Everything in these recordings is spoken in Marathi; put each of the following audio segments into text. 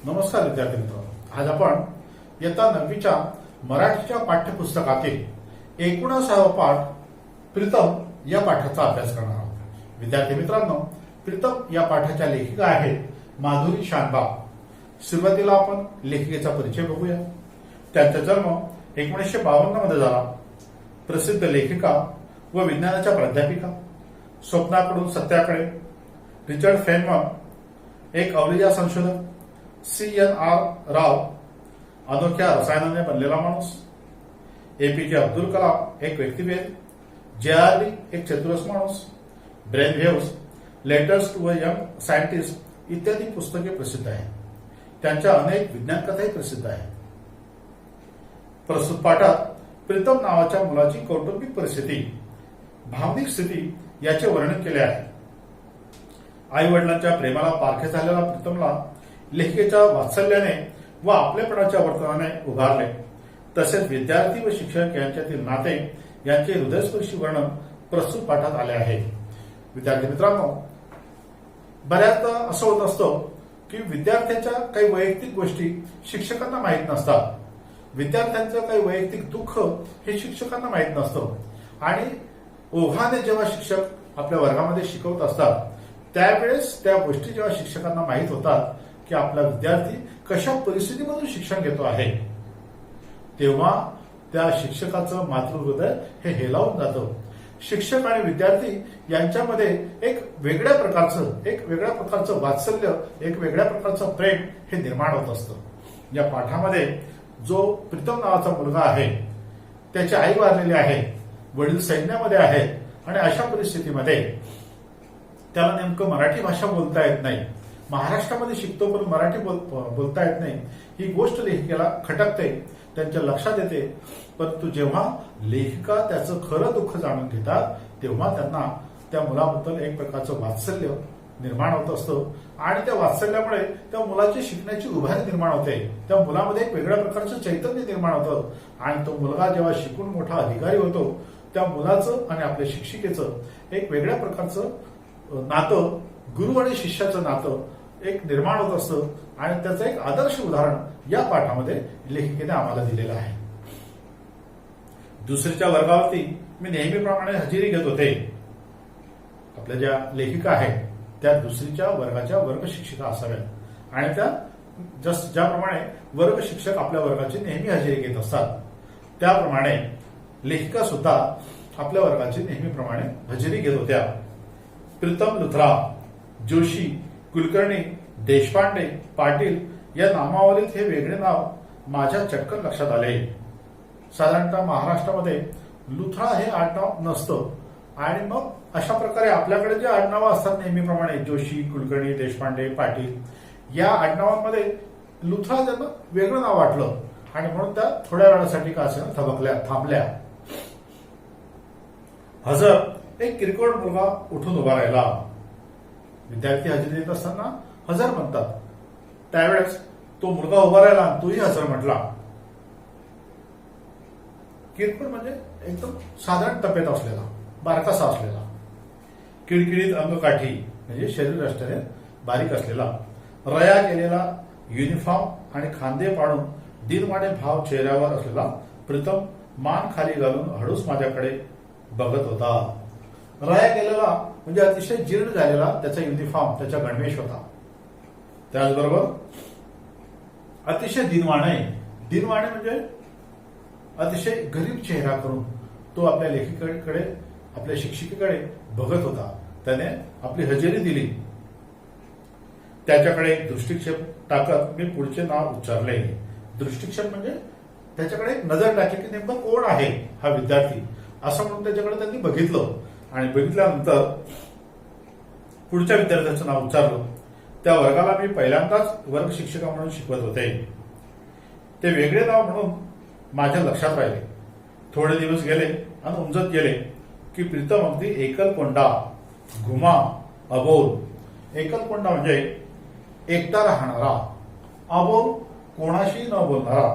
नमस्कार विद्यार्थी मित्रांनो, आज आपण इयत्ता 9वीच्या मराठीच्या पाठ्यपुस्तकातील 19वा पाठ प्रीतम या पाठाचा अभ्यास करणार आहोत। विद्यार्थी मित्रांनो, प्रीतम या पाठाच्या लेखिका आहेत माधुरी शानबाग। सुरुवातीला आपण लेखिकेचा परिचय बघूया। त्यांचा जन्म 1952 मध्ये झाला। प्रसिद्ध लेखिका व विज्ञानाच्या प्राध्यापिका, स्वप्नाकडून सत्याकडे, रिचर्ड फेनमन एक अवलिया संशोधक, CNR राव अनोख्या रसायनाने बनलेला माणूस, APJ अब्दुल कलाम एक व्यक्तिभेद, JRD एक चतुरस माणूस, brain waves, letters to a young scientist इत्यादी पुस्तके प्रसिद्ध आहेत। त्यांच्या अनेक विज्ञान कथाही प्रसिद्ध आहेत। प्रस्तुत पाठात प्रीतम नावाच्या मुलाची कौटुंबिक परिस्थिती, भावनिक स्थिती याचे वर्णन केले आहे। आई वडिलांच्या प्रेमाला पारखे झालेला प्रीतमला लेखिकेच्या वात्सल्याने व आपलेपणाच्या वर्तनाने उभारले। तसेच विद्यार्थी व शिक्षक यांच्यातील नाते यांचे हृदयस्पर्शी वर्णन प्रस्तुत पाठात आले आहे। विद्यार्थी मित्रांनो, बऱ्याचदा असं होत असतं की विद्यार्थ्यांच्या काही वैयक्तिक गोष्टी शिक्षकांना माहीत नसतात। विद्यार्थ्यांचं काही वैयक्तिक दुःख हे शिक्षकांना माहीत नसतं आणि ओघाने जेव्हा शिक्षक आपल्या वर्गामध्ये शिकवत असतात त्यावेळेस त्या गोष्टी जेव्हा शिक्षकांना माहीत होतात की आपला विद्यार्थी कशा परिस्थितीमधून शिक्षण घेतो आहे, तेव्हा त्या शिक्षकाचं मातृहृदय हे हेलावून जातं। शिक्षक आणि विद्यार्थी यांच्यामध्ये एक वेगळ्या प्रकारचं वात्सल्य, एक वेगळ्या प्रकारचं प्रेम हे निर्माण होत असतं। या पाठामध्ये जो प्रीतम नावाचा मुलगा आहे, त्याची आई वारलेली आहे, वडील सैन्यामध्ये आहेत आणि अशा परिस्थितीमध्ये त्याला नेमकं मराठी भाषा बोलता येत नाही। महाराष्ट्रामध्ये शिकतो पण मराठी बोलता येत नाही, ही गोष्ट लेखिकेला खटकते, त्यांच्या लक्षात येते। परंतु जेव्हा लेखिका त्याचं खरं दुःख जाणून घेतात तेव्हा त्यांना त्या मुलाबद्दल एक प्रकारचं वात्सल्य निर्माण होत असतं आणि त्या वात्सल्यामुळे त्या मुलाची शिकण्याची उभारी निर्माण होते। त्या मुलामध्ये एक वेगळ्या प्रकारचं चैतन्य निर्माण होतं आणि तो मुलगा जेव्हा शिकून मोठा अधिकारी होतो त्या मुलाचं आणि आपल्या शिक्षिकेचं एक वेगळ्या प्रकारचं नातं, गुरु आणि शिष्याचं नातं एक निर्माण होत असतं आणि त्याचं एक आदर्श उदाहरण या पाठामध्ये लेखिकेने आम्हाला दिलेलं आहे। दुसरीच्या वर्गावरती मी नेहमीप्रमाणे हजेरी घेत होते। आपल्या ज्या लेखिका आहेत त्या दुसरीच्या वर्गाच्या वर्ग शिक्षिका असाव्यात आणि त्या ज्याप्रमाणे वर्ग शिक्षक आपल्या वर्गाची नेहमी हजेरी घेत असतात त्याप्रमाणे लेखिका सुद्धा आपल्या वर्गाची नेहमीप्रमाणे हजेरी घेत होत्या। प्रीतम लुथरा, जोशी, कुलकर्णी, देशपांडे, पाटील या नामावलीत हे वेगळे नाव माझ्या चटकन लक्षात आले। साधारणतः महाराष्ट्रामध्ये लुथरा हे आडनाव नसतं आणि मग अशा प्रकारे आपल्याकडे जे आडनावं असतात नेहमीप्रमाणे जोशी, कुलकर्णी, देशपांडे, पाटील या आडनावांमध्ये लुथरा त्यांना वेगळं नाव वाटलं आणि म्हणून त्या थोड्या वेळासाठी का असेना थांबल्या। हजर एक किरकोळ मुलगा उठून उभा राहिला। विद्यार्थी हजेरी देत असताना हजर म्हणतात, त्यावेळेस तो मुलगा उभा राहिला आणि तोही हजर म्हटला। किरकोळ म्हणजे एकदम साधारण तब्येत असलेला, बारकासा असलेला, किळकिळीत अंगकाठी म्हणजे शरीरयष्टीने बारीक असलेला, रया गेलेला युनिफॉर्म आणि खांदे पाडून दिनवाणे भाव चेहऱ्यावर असलेला प्रीतम मान खाली घालून हळूच माझ्याकडे बघत होता। रया गेलेला म्हणजे अतिशय जीर्ण झालेला त्याचा युनिफॉर्म, त्याचा गणवेश होता। त्याचबरोबर अतिशय दिनवाणे म्हणजे अतिशय गरीब चेहरा करून तो आपल्या लेखिकेकडे, आपल्या शिक्षिकेकडे बघत होता। त्याने आपली हजेरी दिली। त्याच्याकडे एक दृष्टिक्षेप टाकत मी पुढचे नाव उच्चारले। दृष्टिक्षेप म्हणजे त्याच्याकडे एक नजर टाकली की नेमका कोण आहे हा विद्यार्थी, असं म्हणून त्याच्याकडे त्यांनी बघितलं आणि बघितल्यानंतर पुढच्या विद्यार्थ्याचं नाव उच्चारलं। त्या वर्गाला मी पहिल्यांदाच वर्ग शिक्षिका म्हणून शिकवत होते। ते वेगळे नाव म्हणून माझ्या लक्षात राहिले। थोडे दिवस गेले आणि उमजत गेले की प्रीतम अगदी एकलकोंडा, घुमा, अबोल। एकलकोंडा म्हणजे एकटा राहणारा, अबोल कोणाशी न बोलणारा,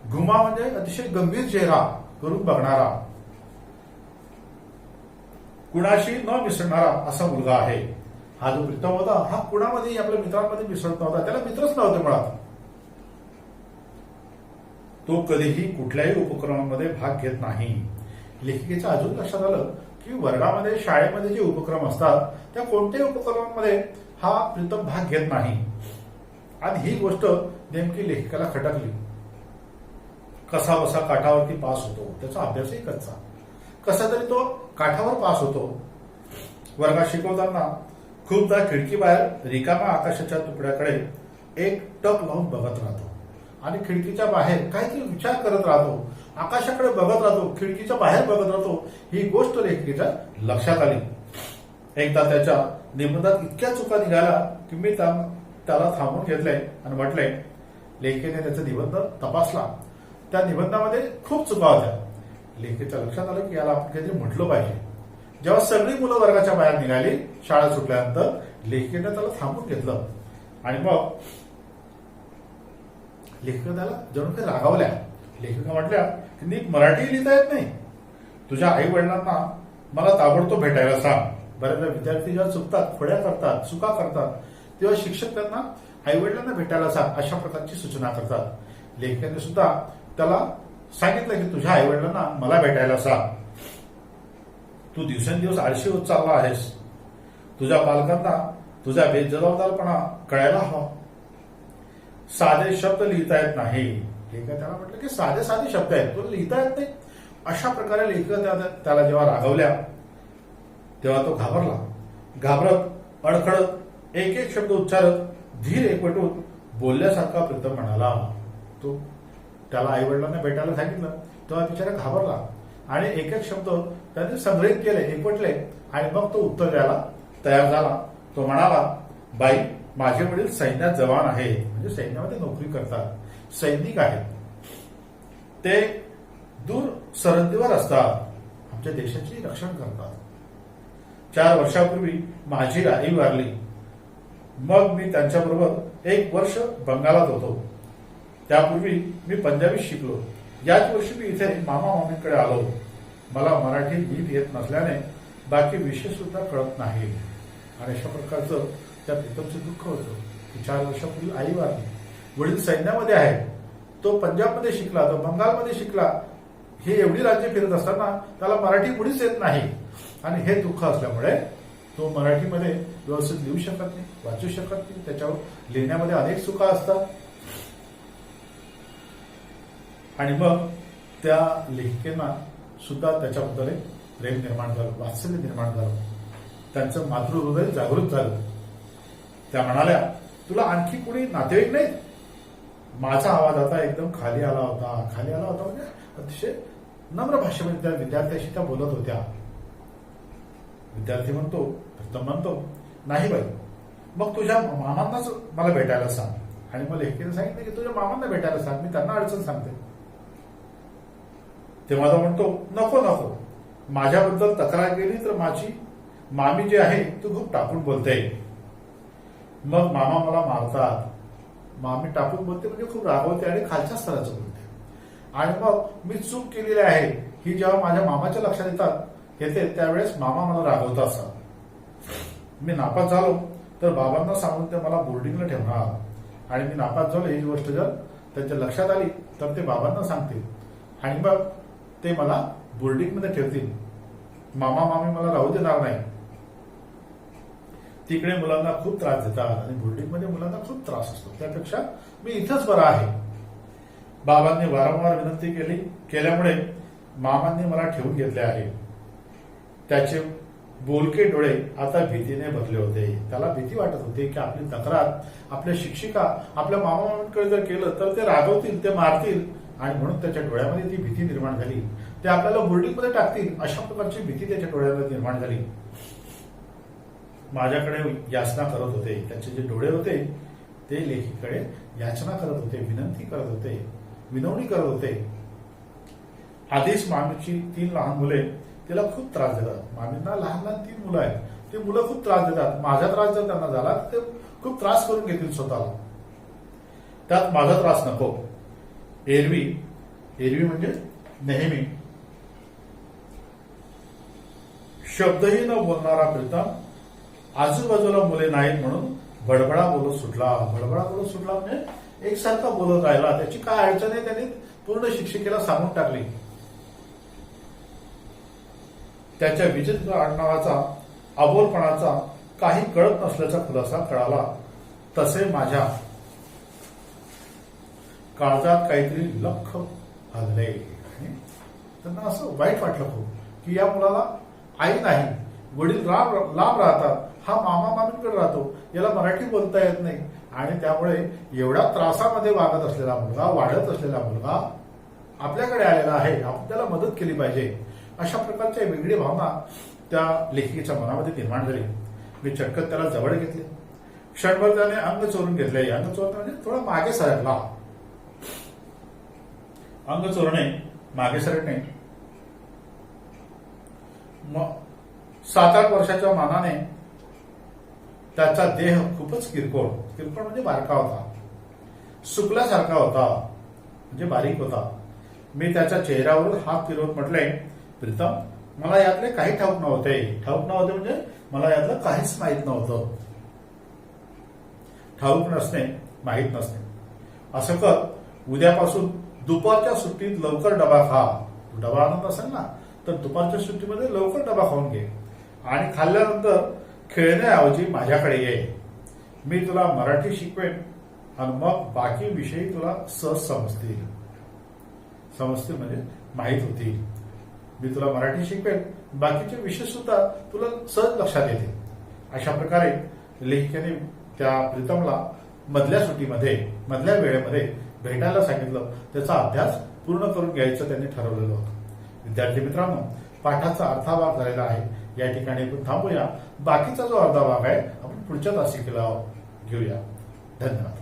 घुमा म्हणजे अतिशय गंभीर चेहरा करून बघणारा, कुणाशी न मिसळणारा असा मुलगा आहे। हा जो प्रीतम होता हा कुणामध्येही आपल्या मित्रांमध्ये मिसळत नव्हता, त्याला मित्रच नव्हते मुळात. तो कधीही कुठल्याही उपक्रमामध्ये भाग घेत नाही. लेखिकेच्या अजून लक्षात आलं की वर्गामध्ये शाळेमध्ये जे उपक्रम असतात त्या कोणत्याही उपक्रमांमध्ये हा प्रीतम भाग घेत नाही. आणि ही गोष्ट नेमकी लेखिकाला खटकली. कसा बसा काठावरती पास होतो, त्याचा अभ्यासही कच्चा, कसा तरी तो काठावर पास होतो. वर्गात शिकवताना खूपदा खिडकी बाहेर रिकाम्या आकाशाच्या तुकड्याकडे एक टक लावून बघत राहतो आणि खिडकीच्या बाहेर काहीतरी विचार करत राहतो, आकाशाकडे बघत राहतो, खिडकीच्या बाहेर बघत राहतो. ही गोष्ट लेखिकेच्या लक्षात आली. एकदा त्याच्या निबंधात इतक्या चुका निघाल्या की मी त्याला थांबून घेतलंय आणि म्हटलंय. लेखिकेने त्याचा निबंध तपासला. त्या निबंधामध्ये खूप चुका होत्या. लेखिकेच्या लक्षात आलं की याला आपण काहीतरी म्हटलं पाहिजे. जेव्हा सगळी मुलं वर्गाच्या बाहेर निघाली शाळा सुटल्यानंतर, लेखिकेने त्याला थांबून घेतलं आणि मग लेखिका त्याला जणू काही रागावल्या. लेखिका म्हटल्या की नीट मराठी लिहिता येत नाही, तुझ्या आई वडिलांना मला ताबडतोब भेटायला सांग. बऱ्याचदा विद्यार्थी जेव्हा चुकतात, खोड्या करतात, चुका करतात, तेव्हा शिक्षक त्यांना आई वडिलांना भेटायला सांग अशा प्रकारची सूचना करतात. लेखिकेने सुद्धा त्याला सांगितलं की तुझ्या आई वडिलांना मला भेटायला सांग. तू दिवसेंदिवस आळशी होत चालला आहेस. तुझ्या पालकांना तुझा बेजबाबदारपणा कळायला हवा. साधे शब्द लिहिता येत नाही. लेखिका त्याला म्हटलं की साधे साधे शब्द आहेत, तुला लिहिता येत नाही. अशा प्रकारे लेखिका त्याला जेव्हा रागवल्या तेव्हा तो घाबरला. घाबरत अडखडत एक एक शब्द उच्चारत धीर एकवटून बोलल्यासारखा प्रीतम म्हणाला. तो त्याला आई वडिलांना भेटायला सांगितलं तेव्हा बिचारा घाबरला आणि एक एक शब्द त्याने संग्रहित केले, एकवटले आणि मग तो उत्तर द्यायला तयार झाला. तो म्हणाला, बाई, माझे वडील सैन्यात जवान आहेत, म्हणजे सैन्यामध्ये नोकरी करतात, सैनिक आहेत. ते दूर सरहद्दीवर असतात, आमच्या देशाचे रक्षण करतात. 4 वर्षापूर्वी माझी आई वारली. मग मी त्यांच्याबरोबर 1 वर्ष बंगालात होतो. त्यापूर्वी मी पंजाबी शिकलो. याच वर्षी मी इथे मामा मामींकडे आलो. मला मराठी नीट येत नसल्याने बाकी विषय सुद्धा कळत नाही. आणि अशा प्रकारचं त्या प्रीतमचं दुःख होतं की 4 वर्षापूर्वी आई वारली, वडील सैन्यामध्ये आहेत, तो पंजाबमध्ये शिकला, तो बंगालमध्ये शिकला. हे एवढी राज्य फिरत असताना त्याला मराठी मुळीच येत नाही. आणि हे दुःख असल्यामुळे तो मराठीमध्ये व्यवस्थित लिहू शकत नाही, वाचू शकत नाही. त्याच्यावर लिहिण्यामध्ये अनेक चुका असतात. आणि मग त्या लेखिकेना सुद्धा त्याच्याबद्दल एक प्रेम निर्माण झालं, वात्सल्य निर्माण झालं. त्यांचं मातृहृदय जागृत झालं. त्या म्हणाल्या, तुला आणखी कोणी नातेवाईक नाही? माझा आवाज आता एकदम खाली आला होता. खाली आला होता म्हणजे अतिशय नम्र भाषेमध्ये त्या विद्यार्थ्याशी त्या बोलत होत्या. विद्यार्थी म्हणतो, प्रीतम म्हणतो, नाही बाई, मग तुझ्या मामांनाच मला भेटायला सांग. आणि मग लेखिकेने सांगितलं की तुझ्या मामांना भेटायला सांग, मी त्यांना अडचण सांगते. तेव्हा तो म्हणतो, नको नको, माझ्याबद्दल तक्रार केली तर माझी मामी जी आहे तू खूप टाकून बोलते. मग मामा मला मारतात. मामी टाकून बोलते म्हणजे खूप रागवते आणि खालच्या स्तराचं बोलते. आणि मग मी चूक केलेली आहे ही जेव्हा माझ्या मामाच्या लक्षात येते त्यावेळेस मामा मला रागवत असतात. मी नापास झालो तर बाबांना सांगून ते मला बोर्डिंगला ठेवणार. आणि मी नापास झालो ही गोष्ट जर त्यांच्या लक्षात आली तर ते बाबांना सांगतील आणि मग ते मला बोर्डिंगमध्ये ठेवतील. मामा मामी मला राहू देणार नाही. तिकडे मुलांना खूप त्रास देतात आणि बोर्डिंगमध्ये मुलांना खूप त्रास असतो. त्यापेक्षा मी इथंच बरा आहे. बाबांनी वारंवार विनंती केल्यामुळे मामांनी मला ठेवून घेतले आहे. त्याचे बोलके डोळे आता भीतीने भरले होते. त्याला भीती वाटत होती की आपली तक्रार आपल्या शिक्षिका आपल्या मामांकडे जर केलं तर ते रागवतील, ते मारतील. आणि म्हणून त्याच्या डोळ्यामध्ये ती भीती निर्माण झाली. ते आपल्याला बोर्डिंगमध्ये टाकतील अशा प्रकारची भीती त्याच्या डोळ्यामध्ये निर्माण झाली. माझ्याकडे याचना करत होते. त्याचे जे डोळे होते ते लेखीकडे याचना करत होते, विनंती करत होते, विनवणी करत होते. आधीच मामीची 3 लहान मुले तिला खूप त्रास देतात. मामींना लहान लहान 3 मुलं आहेत. ती मुलं खूप त्रास देतात. माझा त्रास जर त्यांना झाला तर ते खूप त्रास करून घेतील स्वतःला. त्यात माझा त्रास नको. एरवी म्हणजे नेहमी शब्दही न बोलणारा प्रीतम आजूबाजूला मुले नाहीत म्हणून बडबडा बोलत सुटला. बडबडा बोलत सुटला म्हणजे एकसारखा बोलत राहिला. त्याची काय अडचण आहे त्यांनी पूर्ण शिक्षिकेला सांगून टाकली. त्याच्या विचित्र आडनावाचा, अबोलपणाचा काही कळत नसल्याचा खुलासा कळाला. तसे माझ्या काळजात काहीतरी लख हलले. त्यांना असं वाईट वाटलं खूप की या मुलाला आई नाही, वडील लांब राहतात, हा मामा मामींकडे राहतो, याला मराठी बोलता येत नाही आणि त्यामुळे एवढ्या त्रासामध्ये वागत असलेला मुलगा, वाढत असलेला मुलगा आपल्याकडे आलेला आहे, आपण त्याला मदत केली पाहिजे. अशा प्रकारच्या वेगळी भावना त्या लेखिकेच्या मनामध्ये निर्माण झाली. मी चक्क त्याला जवळ घेतले. क्षणभर त्याने अंग चोरून घेतले. अंग चोरणे म्हणजे थोडा मागे सरकला. अंग चोरणे, मागे सरकणे. 7-8 वर्षाच्या मानाने त्याचा देह खूपच किरकोळ म्हणजे बारका होता, सुकल्यासारखा होता, म्हणजे बारीक होता. मी त्याच्या चेहऱ्यावर हात फिरवत म्हटले, प्रीतम, मला यातले काही ठाऊक नव्हते. ठाऊक नव्हते म्हणजे मला यातलं काहीच माहीत नव्हतं. ठाऊक नसणे, माहीत नसणे. असं कर, उद्यापासून दुपारच्या सुट्टीत लवकर डबा खा. डबा आणत असेल ना तर दुपारच्या सुट्टीमध्ये लवकर डबा खाऊन घे आणि खाल्ल्यानंतर खेळण्याऐवजी माझ्याकडे ये. मी तुला मराठी शिकवेन आणि मग बाकी विषयी तुला सहज समजतील म्हणजे माहीत होतील. मी तुला मराठी शिकवेन, बाकीचे विषय सुद्धा तुला सहज लक्षात येतील. अशा प्रकारे लेखिकेने त्या प्रीतमला मधल्या सुट्टीमध्ये, मधल्या वेळेमध्ये भेटायला सांगितलं. त्याचा अभ्यास पूर्ण करून घ्यायचं त्यांनी ठरवलेलं होतं. विद्यार्थी मित्रांनो, पाठाचा अर्धा भाग झालेला आहे. या ठिकाणी आपण थांबूया. बाकीचा जो अर्धा भाग आहे आपण पुढच्या तासिकेला घेऊया. धन्यवाद.